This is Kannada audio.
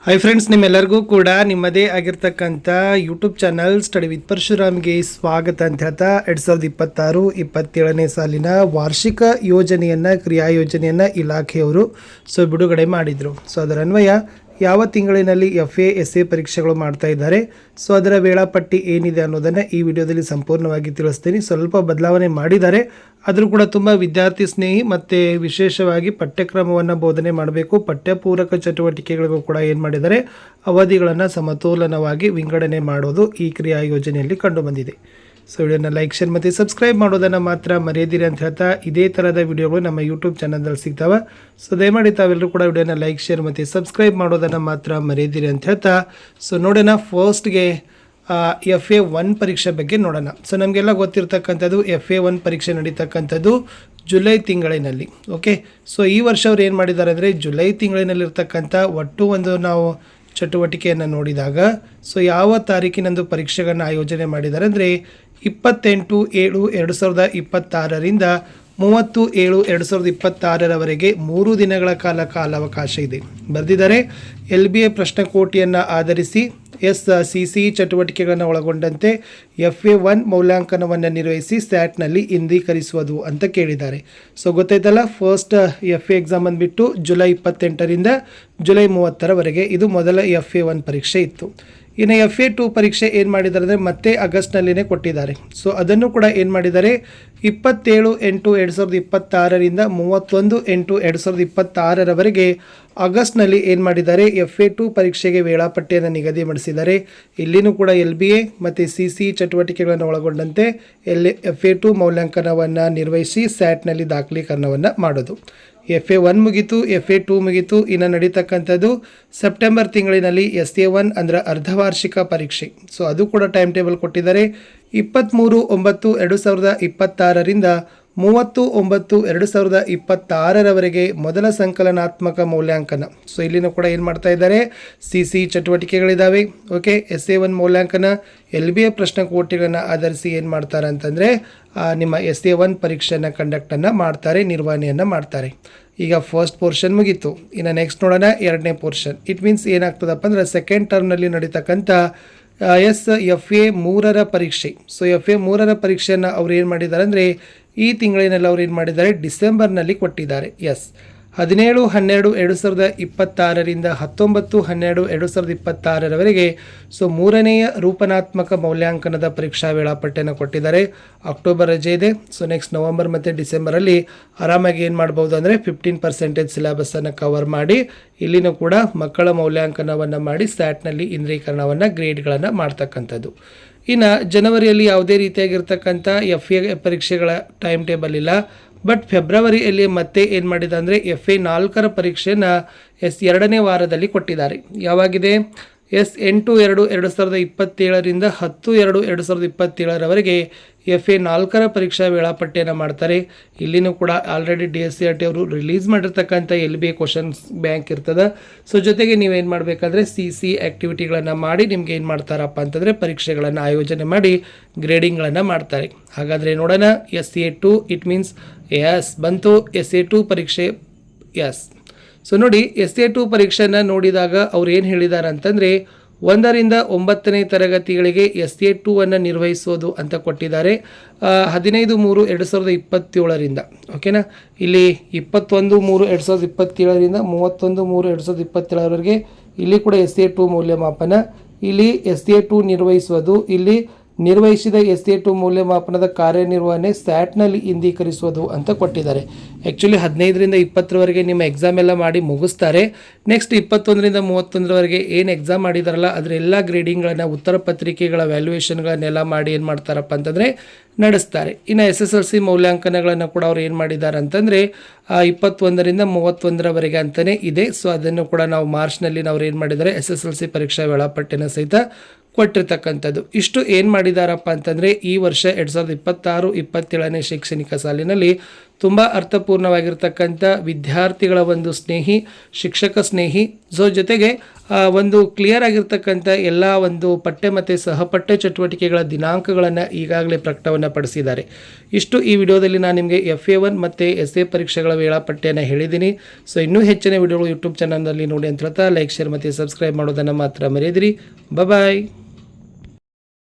ಹಾಯ್ ಫ್ರೆಂಡ್ಸ್, ನಿಮ್ಮೆಲ್ಲರಿಗೂ ಕೂಡ ನಿಮ್ಮದೇ ಆಗಿರ್ತಕ್ಕಂಥ ಯೂಟ್ಯೂಬ್ ಚಾನಲ್ ಸ್ಟಡಿ ವಿತ್ ಪರಶುರಾಮ್ಗೆ ಸ್ವಾಗತ ಅಂತ ಹೇಳ್ತಾ 2026-27ನೇ ಸಾಲಿನ ವಾರ್ಷಿಕ ಯೋಜನೆಯನ್ನು ಕ್ರಿಯಾ ಯೋಜನೆಯನ್ನು ಇಲಾಖೆಯವರು ಬಿಡುಗಡೆ ಮಾಡಿದರು. ಅದರ ಅನ್ವಯ ಯಾವ ತಿಂಗಳಿನಲ್ಲಿ FA ಪರೀಕ್ಷೆಗಳು ಮಾಡ್ತಾ ಇದ್ದಾರೆ, ಅದರ ವೇಳಾಪಟ್ಟಿ ಏನಿದೆ ಅನ್ನೋದನ್ನು ಈ ವಿಡಿಯೋದಲ್ಲಿ ಸಂಪೂರ್ಣವಾಗಿ ತಿಳಿಸ್ತೀನಿ. ಸ್ವಲ್ಪ ಬದಲಾವಣೆ ಮಾಡಿದ್ದಾರೆ, ಆದರೂ ಕೂಡ ತುಂಬ ವಿದ್ಯಾರ್ಥಿ ಸ್ನೇಹಿ ಮತ್ತು ವಿಶೇಷವಾಗಿ ಪಠ್ಯಕ್ರಮವನ್ನು ಬೋಧನೆ ಮಾಡಬೇಕು. ಪಠ್ಯಪೂರಕ ಚಟುವಟಿಕೆಗಳಿಗೂ ಕೂಡ ಏನು ಮಾಡಿದ್ದಾರೆ, ಅವಧಿಗಳನ್ನು ಸಮತೋಲನವಾಗಿ ವಿಂಗಡಣೆ ಮಾಡೋದು ಈ ಕ್ರಿಯಾ ಯೋಜನೆಯಲ್ಲಿ ಕಂಡುಬಂದಿದೆ. ವಿಡಿಯೋನ ಲೈಕ್, ಶೇರ್ ಮತ್ತು ಸಬ್ಸ್ಕ್ರೈಬ್ ಮಾಡೋದನ್ನು ಮಾತ್ರ ಮರೆಯದಿರಿ ಅಂತ ಹೇಳ್ತಾ, ಇದೇ ಥರದ ವಿಡಿಯೋಗಳು ನಮ್ಮ ಯೂಟ್ಯೂಬ್ ಚಾನಲ್ನಲ್ಲಿ ಸಿಗ್ತಾವೆ. ದಯಮಾಡಿ ತಾವೆಲ್ಲರೂ ಕೂಡ ವಿಡಿಯೋನ ಲೈಕ್, ಶೇರ್ ಮತ್ತು ಸಬ್ಸ್ಕ್ರೈಬ್ ಮಾಡೋದನ್ನು ಮಾತ್ರ ಮರೆಯದಿರಿ ಅಂತ ಹೇಳ್ತಾ, ನೋಡೋಣ ಫಸ್ಟ್ಗೆ FA1 ಪರೀಕ್ಷೆ ಬಗ್ಗೆ ನೋಡೋಣ. ನಮಗೆಲ್ಲ ಗೊತ್ತಿರ್ತಕ್ಕಂಥದ್ದು FA1 ಪರೀಕ್ಷೆ ನಡೀತಕ್ಕಂಥದ್ದು ಜುಲೈ ತಿಂಗಳಿನಲ್ಲಿ. ಓಕೆ, ಈ ವರ್ಷ ಅವ್ರು ಏನು ಮಾಡಿದ್ದಾರೆ ಅಂದರೆ, ಜುಲೈ ತಿಂಗಳಿನಲ್ಲಿರ್ತಕ್ಕಂಥ ಒಟ್ಟು ಒಂದು ನಾವು ಚಟುವಟಿಕೆಯನ್ನು ನೋಡಿದಾಗ ಯಾವ ತಾರೀಕಿನಂದು ಪರೀಕ್ಷೆಗಳನ್ನು ಆಯೋಜನೆ ಮಾಡಿದ್ದಾರೆ ಅಂದರೆ 28/7/2026ರಿಂದ 30/7/2026ರವರೆಗೆ 3 ದಿನಗಳ ಕಾಲಾವಕಾಶ ಇದೆ. ಬರೆದಿದ್ದಾರೆ LBA ಪ್ರಶ್ನಕೋಟಿಯನ್ನು ಆಧರಿಸಿ SCC ಚಟುವಟಿಕೆಗಳನ್ನು ಒಳಗೊಂಡಂತೆ FA1 ಮೌಲ್ಯಾಂಕನವನ್ನು ನಿರ್ವಹಿಸಿ ಸ್ಯಾಟ್ನಲ್ಲಿ ಇಂದೀಕರಿಸುವುದು ಅಂತ ಕೇಳಿದ್ದಾರೆ. ಗೊತ್ತಾಯ್ತಲ್ಲ, ಫಸ್ಟ್ FA ಎಕ್ಸಾಮ್ ಬಂದುಬಿಟ್ಟು ಜುಲೈ 28ರಿಂದ ಜುಲೈ 30ರವರೆಗೆ ಇದು ಮೊದಲ FA1 ಪರೀಕ್ಷೆ ಇತ್ತು. ಇನ್ನು FA2 ಪರೀಕ್ಷೆ ಏನು ಮಾಡಿದ್ದಾರೆ ಅಂದರೆ ಮತ್ತೆ ಆಗಸ್ಟ್ನಲ್ಲಿನೇ ಕೊಟ್ಟಿದ್ದಾರೆ. ಅದನ್ನು ಕೂಡ ಏನು ಮಾಡಿದ್ದಾರೆ, 27/8/2026ರಿಂದ 31/8/2026ರವರೆಗೆ ಆಗಸ್ಟ್ನಲ್ಲಿ ಏನು ಮಾಡಿದ್ದಾರೆ, FA2 ಪರೀಕ್ಷೆಗೆ ವೇಳಾಪಟ್ಟಿಯನ್ನು ನಿಗದಿ ಮಾಡಿಸಿದ್ದಾರೆ. ಇಲ್ಲಿನೂ ಕೂಡ LBA ಮತ್ತು CC ಚಟುವಟಿಕೆಗಳನ್ನು ಒಳಗೊಂಡಂತೆ FA2 ಮೌಲ್ಯಾಂಕನವನ್ನು ನಿರ್ವಹಿಸಿ ಸ್ಯಾಟ್ನಲ್ಲಿ ದಾಖಲೀಕರಣವನ್ನು ಮಾಡೋದು. FA1 ಮುಗೀತು, FA2 ಮುಗೀತು. ಇನ್ನು ನಡೀತಕ್ಕಂಥದ್ದು ಸೆಪ್ಟೆಂಬರ್ ತಿಂಗಳಿನಲ್ಲಿ SA1 ಅಂದರೆ ಅರ್ಧವಾರ್ಷಿಕ ಪರೀಕ್ಷೆ. ಅದು ಕೂಡ ಟೈಮ್ ಟೇಬಲ್ ಕೊಟ್ಟಿದ್ದಾರೆ. 23/9/2026ರಿಂದ 30/9/2026ರವರೆಗೆ ಮೊದಲ ಸಂಕಲನಾತ್ಮಕ ಮೌಲ್ಯಾಂಕನ. ಇಲ್ಲಿನೂ ಕೂಡ ಏನು ಮಾಡ್ತಾ ಇದ್ದಾರೆ, CC ಚಟುವಟಿಕೆಗಳಿದ್ದಾವೆ. ಓಕೆ, SA1 ಮೌಲ್ಯಾಂಕನ LBA ಪ್ರಶ್ನಕೋಟಿಗಳನ್ನು ಆಧರಿಸಿ ಏನು ಮಾಡ್ತಾರೆ ಅಂತಂದರೆ ನಿಮ್ಮ SA1 ಪರೀಕ್ಷೆಯನ್ನು ಕಂಡಕ್ಟನ್ನು ಮಾಡ್ತಾರೆ, ನಿರ್ವಹಣೆಯನ್ನು ಮಾಡ್ತಾರೆ. ಈಗ ಫಸ್ಟ್ ಪೋರ್ಷನ್ ಮುಗೀತು. ಇನ್ನು ನೆಕ್ಸ್ಟ್ ನೋಡೋಣ ಎರಡನೇ ಪೋರ್ಷನ್. ಇಟ್ ಮೀನ್ಸ್ ಏನಾಗ್ತದಪ್ಪ ಅಂದರೆ ಸೆಕೆಂಡ್ ಟರ್ಮ್ನಲ್ಲಿ ನಡೀತಕ್ಕಂಥ FA3 ಪರೀಕ್ಷೆ. FA3 ಪರೀಕ್ಷೆಯನ್ನು ಅವ್ರು ಏನು ಮಾಡಿದ್ದಾರೆ ಅಂದರೆ ಈ ತಿಂಗಳಿನಲ್ಲಿ ಅವ್ರು ಏನು ಮಾಡಿದ್ದಾರೆ, ಡಿಸೆಂಬರ್ನಲ್ಲಿ ಕೊಟ್ಟಿದ್ದಾರೆ. 17/12/2026ರಿಂದ 19/12/2026ರವರೆಗೆ ಮೂರನೆಯ ರೂಪನಾತ್ಮಕ ಮೌಲ್ಯಾಂಕನದ ಪರೀಕ್ಷಾ ವೇಳಾಪಟ್ಟಿಯನ್ನು ಕೊಟ್ಟಿದ್ದಾರೆ. ಅಕ್ಟೋಬರ್ ರಜೆ ಇದೆ. ನೆಕ್ಸ್ಟ್ ನವಂಬರ್ ಮತ್ತು ಡಿಸೆಂಬರಲ್ಲಿ ಆರಾಮಾಗಿ ಏನು ಮಾಡ್ಬೋದು ಅಂದರೆ 15% ಸಿಲೆಬಸ್ಸನ್ನು ಕವರ್ ಮಾಡಿ ಇಲ್ಲಿನೂ ಕೂಡ ಮಕ್ಕಳ ಮೌಲ್ಯಾಂಕನವನ್ನು ಮಾಡಿ ಸ್ಯಾಟ್ನಲ್ಲಿ ಇಂದ್ರೀಕರಣವನ್ನು ಗ್ರೇಡ್ಗಳನ್ನು ಮಾಡ್ತಕ್ಕಂಥದ್ದು. ಇನ್ನು ಜನವರಿಯಲ್ಲಿ ಯಾವುದೇ ರೀತಿಯಾಗಿರ್ತಕ್ಕಂಥ FA ಪರೀಕ್ಷೆಗಳ ಟೈಮ್ ಟೇಬಲ್ ಇಲ್ಲ. ಬಟ್ ಫೆಬ್ರವರಿಯಲ್ಲಿ ಮತ್ತೆ ಏನು ಮಾಡಿದೆ ಅಂದರೆ FA4 ಪರೀಕ್ಷೆಯನ್ನು ಎರಡನೇ ವಾರದಲ್ಲಿ ಕೊಟ್ಟಿದ್ದಾರೆ. ಯಾವಾಗಿದೆ, 8/2/2027ರಿಂದ 10/2/2027ರವರೆಗೆ FA4 ಪರೀಕ್ಷಾ ವೇಳಾಪಟ್ಟಿಯನ್ನು ಮಾಡ್ತಾರೆ. ಇಲ್ಲಿನೂ ಕೂಡ ಆಲ್ರೆಡಿ DSCRT ಅವರು ರಿಲೀಸ್ ಮಾಡಿರ್ತಕ್ಕಂಥ LBA ಕ್ವಶನ್ಸ್ ಬ್ಯಾಂಕ್ ಇರ್ತದೆ. ಜೊತೆಗೆ ನೀವೇನು ಮಾಡಬೇಕಂದ್ರೆ CC ಆ್ಯಕ್ಟಿವಿಟಿಗಳನ್ನು ಮಾಡಿ ನಿಮ್ಗೆ ಏನು ಮಾಡ್ತಾರಪ್ಪ ಅಂತಂದರೆ ಪರೀಕ್ಷೆಗಳನ್ನು ಆಯೋಜನೆ ಮಾಡಿ ಗ್ರೇಡಿಂಗ್ಗಳನ್ನು ಮಾಡ್ತಾರೆ. ಹಾಗಾದರೆ ನೋಡೋಣ SA2. ಇಟ್ ಮೀನ್ಸ್ ಬಂತು SA2 ಪರೀಕ್ಷೆ. ನೋಡಿ SA2 ಪರೀಕ್ಷೆಯನ್ನು ನೋಡಿದಾಗ ಅವ್ರು ಏನು ಹೇಳಿದ್ದಾರೆ ಅಂತಂದರೆ 1ರಿಂದ 9ನೇ ತರಗತಿಗಳಿಗೆ SA2 ನಿರ್ವಹಿಸೋದು ಅಂತ ಕೊಟ್ಟಿದ್ದಾರೆ. 15/3/2027ರಿಂದ. ಓಕೆನಾ, ಇಲ್ಲಿ 21/3/2027ರಿಂದ 31/3/2027ರವರೆಗೆ ಇಲ್ಲಿ ಕೂಡ SA2 ಮೌಲ್ಯಮಾಪನ. ಇಲ್ಲಿ SA2 ನಿರ್ವಹಿಸುವುದು, ಇಲ್ಲಿ ನಿರ್ವಹಿಸಿದ SA2 ಮೌಲ್ಯಮಾಪನದ ಕಾರ್ಯನಿರ್ವಹಣೆ ಸ್ಯಾಟ್ನಲ್ಲಿ ಇಂದೀಕರಿಸುವುದು ಅಂತ ಕೊಟ್ಟಿದ್ದಾರೆ. ಆ್ಯಕ್ಚುಲಿ 15ರಿಂದ 20ರವರೆಗೆ ನಿಮ್ಮ ಎಕ್ಸಾಮ್ ಎಲ್ಲ ಮಾಡಿ ಮುಗಿಸ್ತಾರೆ. ನೆಕ್ಸ್ಟ್ 21ರಿಂದ 31ರವರೆಗೆ ಏನು ಎಕ್ಸಾಮ್ ಮಾಡಿದಾರಲ್ಲ ಅದರ ಎಲ್ಲ ಗ್ರೇಡಿಂಗ್ಗಳನ್ನು, ಉತ್ತರ ಪತ್ರಿಕೆಗಳ ವ್ಯಾಲ್ಯೂಯೇಷನ್ಗಳನ್ನೆಲ್ಲ ಮಾಡಿ ಏನು ಮಾಡ್ತಾರಪ್ಪ ಅಂತಂದರೆ ನಡೆಸ್ತಾರೆ. ಇನ್ನು SSLC ಮೌಲ್ಯಾಂಕನಗಳನ್ನು ಕೂಡ ಅವ್ರು ಏನು ಮಾಡಿದ್ದಾರೆ ಅಂತಂದರೆ 21ರಿಂದ 31ರವರೆಗೆ ಅಂತಲೇ ಇದೆ. ಅದನ್ನು ಕೂಡ ನಾವು ಮಾರ್ಚ್ನಲ್ಲಿ ನಾವು ಏನು ಮಾಡಿದ್ದಾರೆ SSLC ಪರೀಕ್ಷಾ ವೇಳಾಪಟ್ಟಿನ ಸಹಿತ ಕೊಟ್ಟಿರ್ತಕ್ಕಂಥದ್ದು. ಇಷ್ಟು ಏನು ಮಾಡಿದಾರಪ್ಪ ಅಂತಂದರೆ ಈ ವರ್ಷ 2026-27ನೇ ಶೈಕ್ಷಣಿಕ ಸಾಲಿನಲ್ಲಿ ತುಂಬ ಅರ್ಥಪೂರ್ಣವಾಗಿರ್ತಕ್ಕಂಥ ವಿದ್ಯಾರ್ಥಿಗಳ ಒಂದು ಸ್ನೇಹಿ, ಶಿಕ್ಷಕ ಸ್ನೇಹಿ, ಜೊತೆಗೆ ಒಂದು ಕ್ಲಿಯರ್ ಆಗಿರ್ತಕ್ಕಂಥ ಎಲ್ಲ ಒಂದು ಪಠ್ಯ ಮತ್ತು ಸಹಪಠ್ಯ ಚಟುವಟಿಕೆಗಳ ದಿನಾಂಕಗಳನ್ನು ಈಗಾಗಲೇ ಪ್ರಕಟವನ್ನು ಪಡಿಸಿದ್ದಾರೆ. ಇಷ್ಟು ಈ ವಿಡಿಯೋದಲ್ಲಿ ನಾನು ನಿಮಗೆ FA1 ಮತ್ತು SA ಪರೀಕ್ಷೆಗಳ ವೇಳಾಪಟ್ಟಿಯನ್ನು ಹೇಳಿದ್ದೀನಿ. ಸೊ ಇನ್ನೂ ಹೆಚ್ಚಿನ ವಿಡಿಯೋಗಳು ಯೂಟ್ಯೂಬ್ ಚಾನಲ್ನಲ್ಲಿ ನೋಡಿ ಅಂತ ಹೇಳ್ತಾ ಲೈಕ್, ಶೇರ್ ಮತ್ತು ಸಬ್ಸ್ಕ್ರೈಬ್ ಮಾಡೋದನ್ನು ಮಾತ್ರ ಮರೆಯದಿರಿ. ಬಾಯ್.